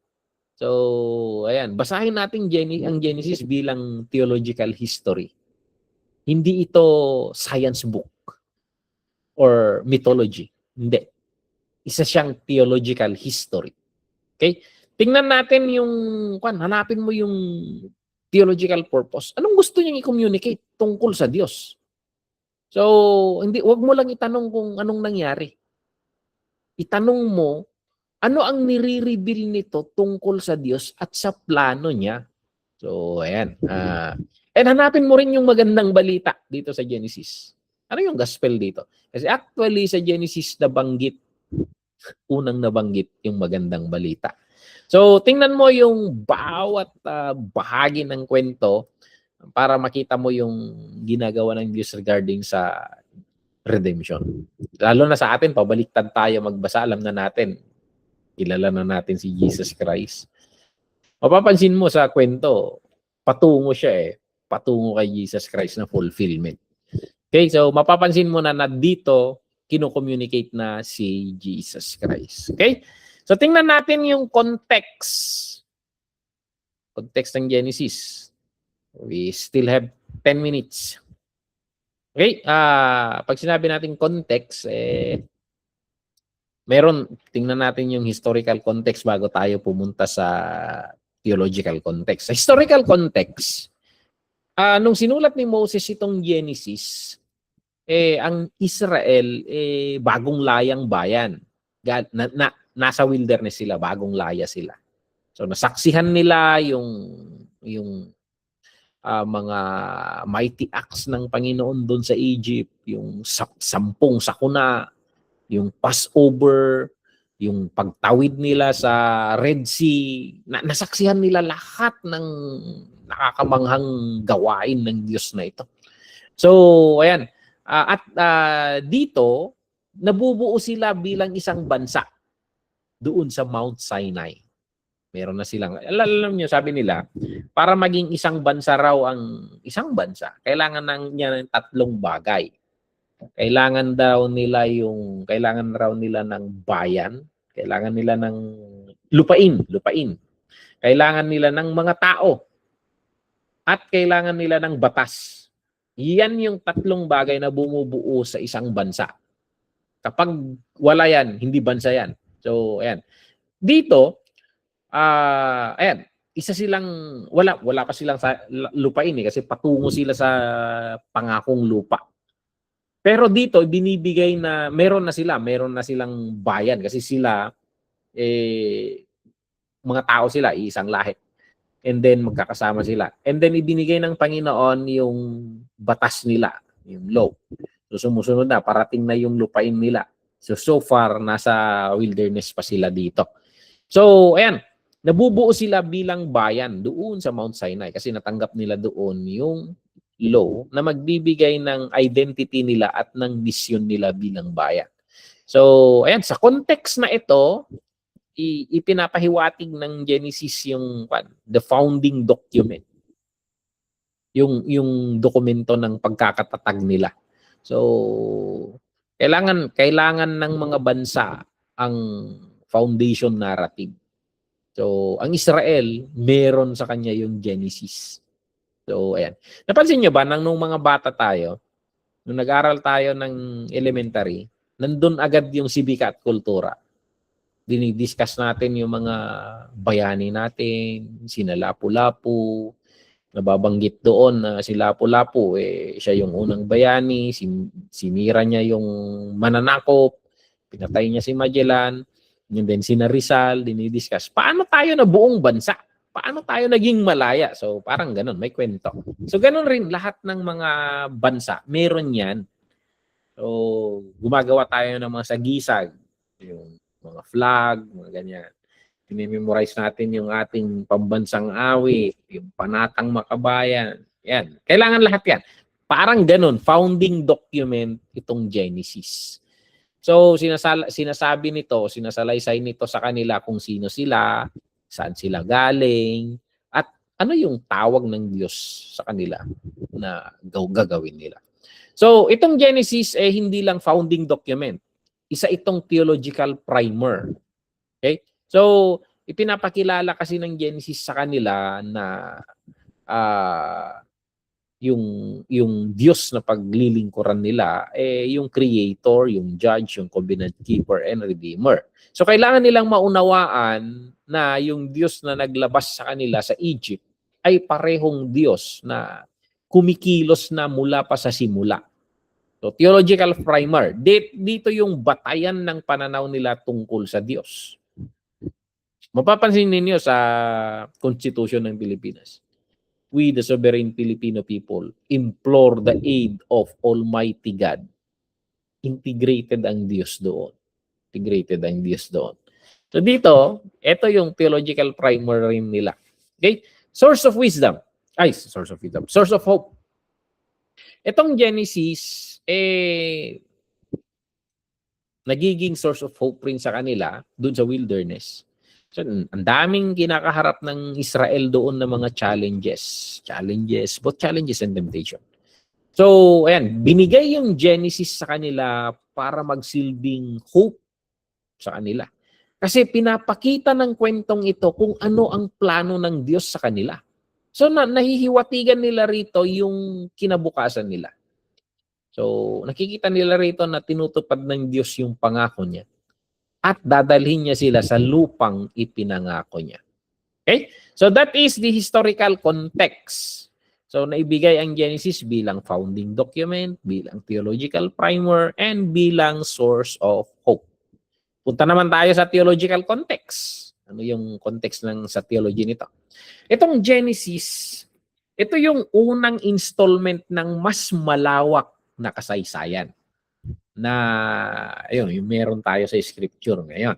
So, ayan, basahin natin ang Genesis bilang theological history. Hindi ito science book or mythology. Hindi. Isa siyang theological history. Okay? Tingnan natin yung, hanapin mo yung theological purpose. Anong gusto niyang i-communicate tungkol sa Diyos? So, wag mo lang itanong kung anong nangyari. Itanong mo, ano ang nire-reveal nito tungkol sa Diyos at sa plano niya? So, ayan. And hanapin mo rin yung magandang balita dito sa Genesis. Ano yung gospel dito? Kasi actually sa Genesis unang nabanggit yung magandang balita. So, tingnan mo yung bawat bahagi ng kwento para makita mo yung ginagawa ng Diyos regarding sa redemption. Lalo na sa atin, pabaliktad tayo magbasa, alam na natin, kilala na natin si Jesus Christ. Mapapansin mo sa kwento, patungo siya patungo kay Jesus Christ na fulfillment. Okay, so mapapansin mo na dito, kino-communicate na si Jesus Christ. Okay? So tingnan natin yung context. Context ng Genesis. We still have 10 minutes. Okay? Pag sinabi natin context, tingnan natin yung historical context bago tayo pumunta sa theological context. Sa historical context, nung sinulat ni Moses itong Genesis, ang Israel, bagong layang bayan. Nasa wilderness sila, bagong laya sila. So nasaksihan nila yung mga mighty acts ng Panginoon doon sa Egypt, yung 10 sakuna, yung Passover, yung pagtawid nila sa Red Sea, nasaksihan nila lahat ng nakakamanghang gawain ng Diyos na ito. So, ayan. Dito, nabubuo sila bilang isang bansa doon sa Mount Sinai. Meron na silang, alam niyo, sabi nila, para maging isang bansa raw ang isang bansa, kailangan niya ng 3 bagay. Kailangan raw nila ng bayan, kailangan nila ng lupain. Kailangan nila ng mga tao at kailangan nila ng batas. Yan yung 3 bagay na bumubuo sa isang bansa. Kapag wala yan, hindi bansa yan. So, ayan. Dito, ayan, isa silang, wala pa silang lupain kasi patungo sila sa pangakong lupa. Pero dito, binibigay na meron na silang bayan kasi sila, mga tao sila, isang lahi. And then magkakasama sila. And then ibinigay ng Panginoon yung batas nila, yung law. So sumusunod na, parating na yung lupain nila. So far, nasa wilderness pa sila dito. So, ayan, nabubuo sila bilang bayan doon sa Mount Sinai kasi natanggap nila doon yung law na magbibigay ng identity nila at ng mission nila bilang bayan. So, ayan, sa context na ito, ipinapahiwatig ng Genesis yung the founding document. Yung dokumento ng pagkakatatag nila. So, kailangan ng mga bansa ang foundation narrative. So, ang Israel, meron sa kanya yung Genesis. So, ayan. Napansin nyo ba, nung mga bata tayo, nung nag-aral tayo ng elementary, nandun agad yung sibika at kultura. Dinidiscuss natin yung mga bayani natin, sina Lapu-Lapu, nababanggit doon na si Lapu-Lapu, siya yung unang bayani, sinira niya yung mananakop, pinatay niya si Magellan, and then sina Rizal, dinidiscuss. Paano tayo na buong bansa? Paano tayo naging malaya? So parang ganun, may kwento. So ganun rin, lahat ng mga bansa, meron yan. So gumagawa tayo ng mga sagisag, yung mga flag, mga ganyan. Pinimemorize natin yung ating pambansang awit, yung panatang makabayan. Yan. Kailangan lahat yan. Parang ganun, founding document itong Genesis. So, sinasabi nito, sinasalaysay nito sa kanila kung sino sila, saan sila galing, at ano yung tawag ng Diyos sa kanila na gagawin nila. So, itong Genesis hindi lang founding document. Isa itong theological primer. Okay? So, ipinapakilala kasi ng Genesis sa kanila na yung Diyos na paglilingkuran nila yung creator, yung judge, yung covenant keeper and redeemer. So kailangan nilang maunawaan na yung Diyos na naglabas sa kanila sa Egypt ay parehong Diyos na kumikilos na mula pa sa simula. So theological primer, dito yung batayan ng pananaw nila tungkol sa Diyos. Mapapansin ninyo sa Constitution ng Pilipinas. We, the sovereign Filipino people, implore the aid of Almighty God. Integrated ang Diyos doon. Integrated ang Diyos doon. So dito, ito yung theological primer rin nila. Okay? Source of wisdom. Source of wisdom. Source of hope. Itong Genesis, nagiging source of hope rin sa kanila doon sa wilderness. So, ang daming kinakaharap ng Israel doon na mga challenges, both challenges and temptation. So, ayan, binigay yung Genesis sa kanila para magsilbing hope sa kanila. Kasi pinapakita ng kwentong ito kung ano ang plano ng Diyos sa kanila. So, nahihiwatigan nila rito yung kinabukasan nila. So, nakikita nila rito na tinutupad ng Diyos yung pangako niya. At dadalhin niya sila sa lupang ipinangako niya. Okay? So that is the historical context. So naibigay ang Genesis bilang founding document, bilang theological primer, and bilang source of hope. Punta naman tayo sa theological context. Ano yung context sa theology nito? Itong Genesis, ito yung unang installment ng mas malawak na kasaysayan na ayun, yung meron tayo sa scripture ngayon.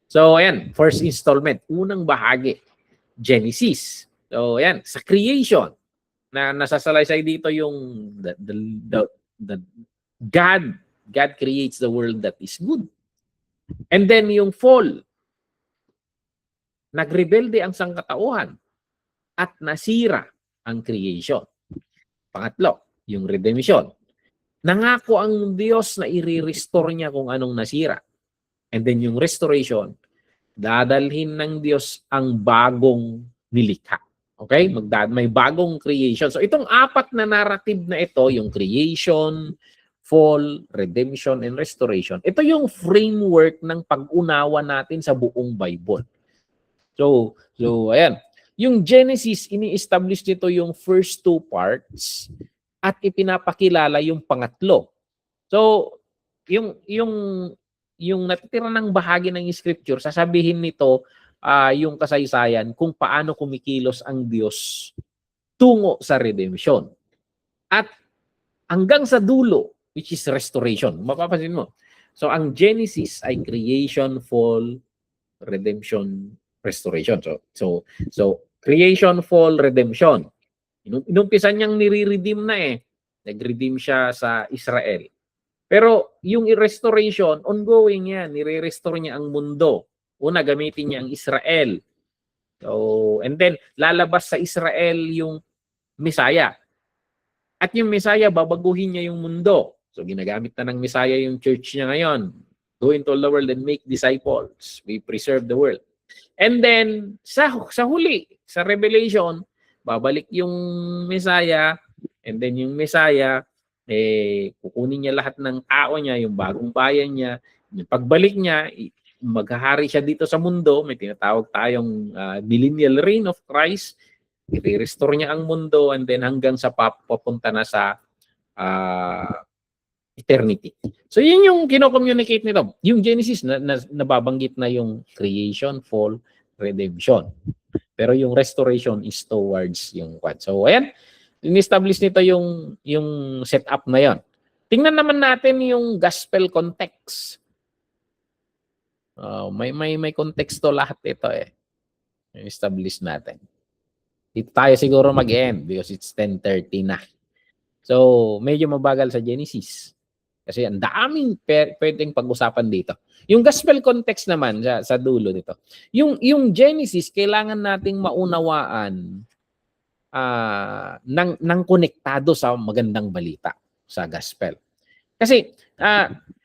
So ayan, first installment, unang bahagi, Genesis. So ayan, sa creation na nasasalaysay dito yung the God creates the world that is good. And then yung fall, nagrebelde ang sangkatauhan at nasira ang creation. Pangatlo, yung redemption. Nangako ang Diyos na i-restore niya kung anong nasira. And then yung restoration, dadalhin ng Diyos ang bagong nilikha. Okay? May bagong creation. So itong apat na narrative na ito, yung creation, fall, redemption, and restoration, ito yung framework ng pag-unawa natin sa buong Bible. So ayan. Yung Genesis, ini-establish nito yung first two parts at ipinapakilala yung pangatlo. So, yung natitira ng bahagi ng scripture, sasabihin nito yung kasaysayan kung paano kumikilos ang Diyos tungo sa redemption. At hanggang sa dulo, which is restoration. Mapapansin mo. So, ang Genesis ay creation, fall, redemption, restoration. So creation, fall, redemption. Inumpisan niyang nire-redeem na Nag-redeem siya sa Israel. Pero yung restoration, ongoing yan. Nire-restore niya ang mundo. Una, gamitin niya ang Israel. So, and then, lalabas sa Israel yung Messiah. At yung Messiah, babaguhin niya yung mundo. So, ginagamit na ng Messiah yung church niya ngayon. Go into all the world and make disciples. We preserve the world. And then, sa huli, sa Revelation, babalik yung Messiah, and then yung Messiah, kukunin niya lahat ng tao niya, yung bagong bayan niya. Yung pagbalik niya, maghahari siya dito sa mundo. May tinatawag tayong millennial reign of Christ. I-restore niya ang mundo, and then hanggang sa papunta na sa eternity. So yun yung kino-communicate nito. Yung Genesis, nababanggit na yung creation, fall, redemption. Pero yung restoration is towards yung what. So ayan, in-establish nito yung setup na yon. Tingnan naman natin yung gospel context. May konteksto lahat ito eh. Establish natin. Dito tayo siguro mag-end because it's 10:30 na. So, medyo mabagal sa Genesis. Kasi ang daming pwedeng pag-usapan dito. Yung gospel context naman sa dulo nito. Yung Genesis, kailangan nating maunawaan ng konektado sa magandang balita sa gospel. Kasi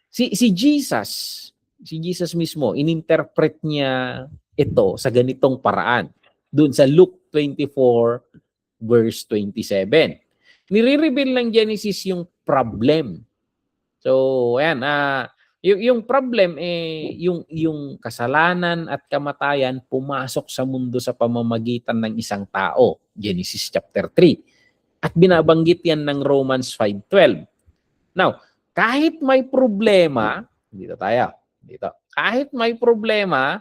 si Jesus mismo, ininterpret niya ito sa ganitong paraan. Doon sa Luke 24 verse 27. Nire-reveal ng Genesis yung problem. So, ayan, yung problem yung kasalanan at kamatayan pumasok sa mundo sa pamamagitan ng isang tao, Genesis chapter 3. At binabanggit yan ng Romans 5:12. Now, kahit may problema, dito tayo, dito. Kahit may problema,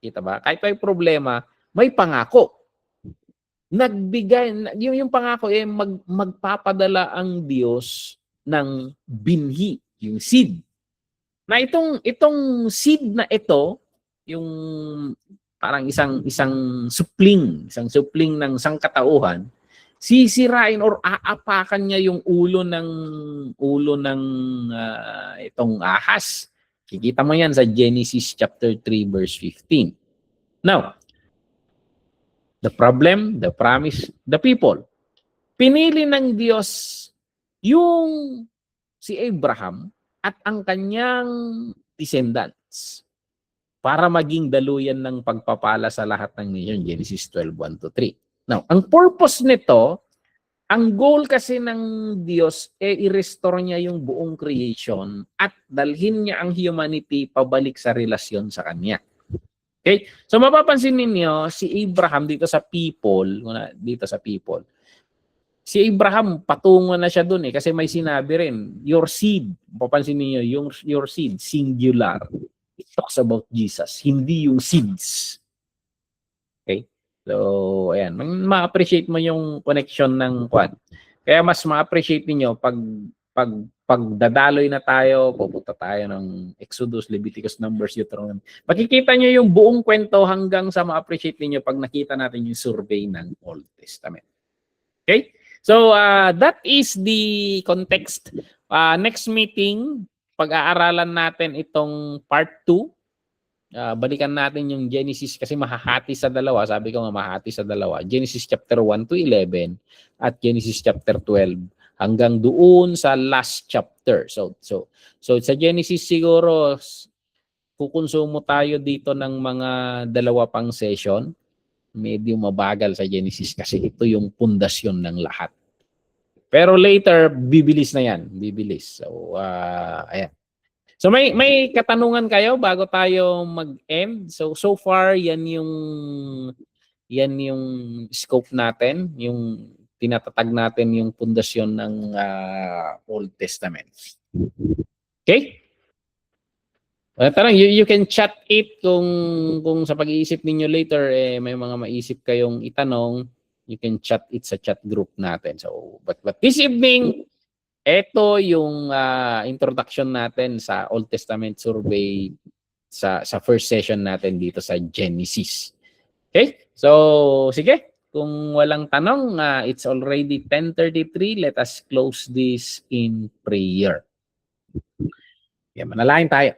kita ba? Kahit may problema, may pangako. Nagbigay yung pangako magpapadala ang Diyos ng binhi, yung seed. Na itong seed na ito, yung parang isang supling ng sangkatauhan, sisirain or aapakan niya yung ulo ng itong ahas. Kikita mo yan sa Genesis chapter 3 verse 15. Now, the problem, the promise, the people. Pinili ng Diyos yung si Abraham at ang kanyang descendants para maging daluyan ng pagpapala sa lahat ng nation, Genesis 12:1-3. Now, ang purpose nito, ang goal kasi ng Diyos i-restore niya yung buong creation at dalhin niya ang humanity pabalik sa relasyon sa Kanya. Okay? So mapapansin ninyo, si Abraham dito sa people, si Abraham, patungo na siya dun kasi may sinabi rin, your seed, papansin niyo your seed, singular. It talks about Jesus, hindi yung seeds. Okay? So, ayan, ma-appreciate mo yung connection ng kwan. Kaya mas ma-appreciate niyo pag dadaloy na tayo, pupunta tayo ng Exodus, Leviticus, Numbers, Deuteronomy. Makikita niyo yung buong kwento hanggang sa ma-appreciate niyo pag nakita natin yung survey ng Old Testament. Okay? So, that is the context. Next meeting, pag-aaralan natin itong part 2. Balikan natin yung Genesis kasi mahahati sa dalawa. Sabi ko nga mahahati sa dalawa. Genesis chapter 1-11 at Genesis chapter 12 hanggang doon sa last chapter. So sa Genesis siguro kukonsumo tayo dito ng mga dalawa pang session. Medyo mabagal sa Genesis kasi ito yung pundasyon ng lahat. Pero later, bibilis na yan. Bibilis. So, ayan. So, may katanungan kayo bago tayo mag-end? So far, yan yung scope natin. Yung tinatatag natin yung pundasyon ng Old Testament. Okay? Tarang, you can chat it kung sa pag-iisip ninyo later may mga maisip kayong itanong, you can chat it sa chat group natin. So but this evening, ito yung introduction natin sa Old Testament survey sa first session natin dito sa Genesis. Okay? So sige, kung walang tanong, it's already 10:33. Let us close this in prayer. Manalangin tayo.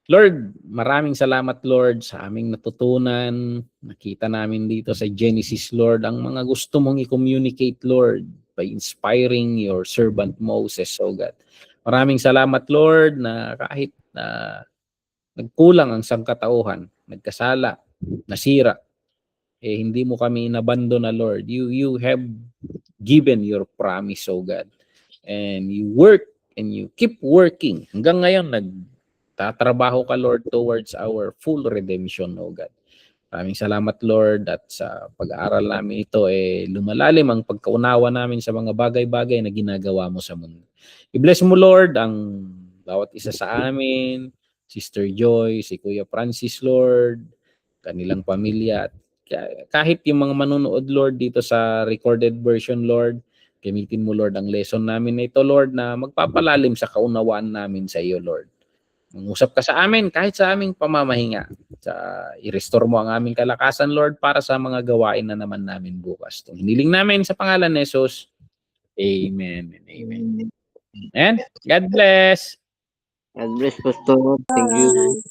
Lord, maraming salamat Lord sa aming natutunan. Nakita namin dito sa Genesis Lord ang mga gusto mong i-communicate Lord by inspiring your servant Moses, oh God. Maraming salamat Lord na kahit nagkulang ang sangkatauhan, nagkasala, nasira, hindi mo kami inabandon na Lord. You have given your promise, oh God. And you work and you keep working. Hanggang ngayon, tatrabaho ka, Lord, towards our full redemption, oh God. Maraming salamat, Lord, at sa pag-aaral namin ito, lumalalim ang pagkaunawa namin sa mga bagay-bagay na ginagawa mo sa mundo. I-bless mo, Lord, ang bawat isa sa amin, Sister Joy, si Kuya Francis, Lord, kanilang pamilya, at kahit yung mga manunood, Lord, dito sa recorded version, Lord, gamitin mo, Lord, ang lesson namin na ito, Lord, na magpapalalim sa kaunawaan namin sa iyo, Lord. Mangusap ka sa amin kahit sa aming pamamahinga. I-restore mo ang aming kalakasan, Lord, para sa mga gawain na naman namin bukas. Itong hiniling namin sa pangalan ni Jesus. Amen and amen. And God bless. God bless, Pastor. Thank you.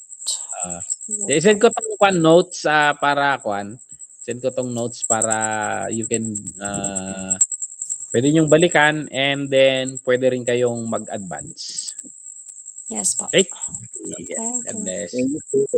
Send ko tong notes para send ko tong notes para you can pwede niyong balikan and then pwede rin kayong mag-advance. Yes po. Okay? Thank God you. bless. Thank you.